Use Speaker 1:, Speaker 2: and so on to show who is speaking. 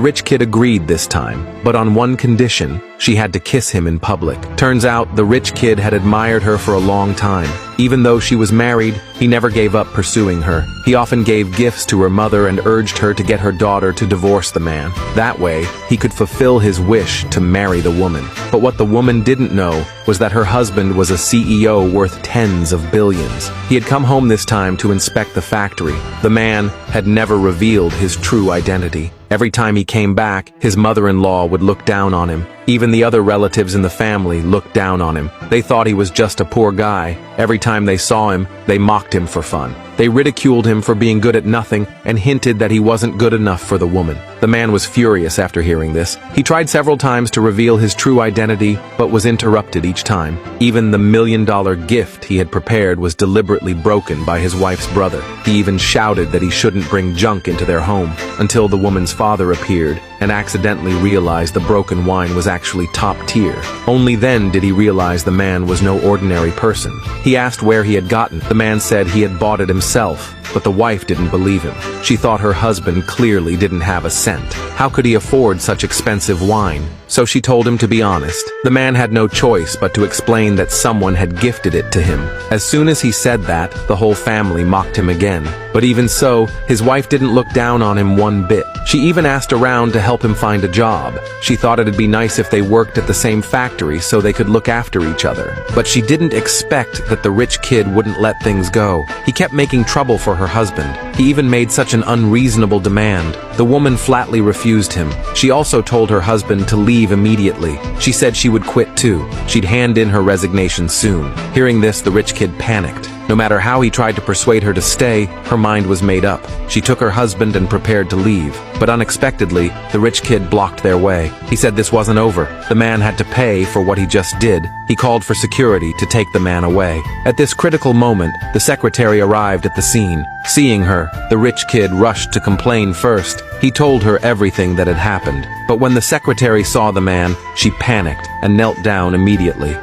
Speaker 1: rich kid agreed this time, but on one condition: she had to kiss him in public. Turns out, the rich kid had admired her for a long time. Even though she was married, he never gave up pursuing her. He often gave gifts to her mother and urged her to get her daughter to divorce the man. That way, he could fulfill his wish to marry the woman. But what the woman didn't know was that her husband was a CEO worth tens of billions. He had come home this time to inspect the factory. The man had never revealed his true identity. Every time he came back, his mother-in-law would look down on him. Even the other relatives in the family looked down on him. They thought he was just a poor guy. Every time they saw him, they mocked him for fun. They ridiculed him for being good at nothing and hinted that he wasn't good enough for the woman. The man was furious after hearing this. He tried several times to reveal his true identity, but was interrupted each time. Even the $1 million gift he had prepared was deliberately broken by his wife's brother. He even shouted that he shouldn't bring junk into their home, until the woman's father appeared and accidentally realized the broken wine was actually top tier. Only then did he realize the man was no ordinary person. He asked where he had gotten. The man said he had bought it himself, but the wife didn't believe him. She thought her husband clearly didn't have a cent. How could he afford such expensive wine? So she told him to be honest. The man had no choice but to explain that someone had gifted it to him. As soon as he said that, the whole family mocked him again. But even so, his wife didn't look down on him one bit. She even asked around to help him find a job. She thought it'd be nice if they worked at the same factory so they could look after each other. But she didn't expect that the rich kid wouldn't let things go. He kept making trouble for her husband. He even made such an unreasonable demand. The woman flatly refused him. She also told her husband to leave immediately. She said she would quit too. She'd hand in her resignation soon. Hearing this, the rich kid panicked. No matter how he tried to persuade her to stay, her mind was made up. She took her husband and prepared to leave. But unexpectedly, the rich kid blocked their way. He said this wasn't over. The man had to pay for what he just did. He called for security to take the man away. At this critical moment, the secretary arrived at the scene. Seeing her, the rich kid rushed to complain first. He told her everything that had happened. But when the secretary saw the man, she panicked and knelt down immediately.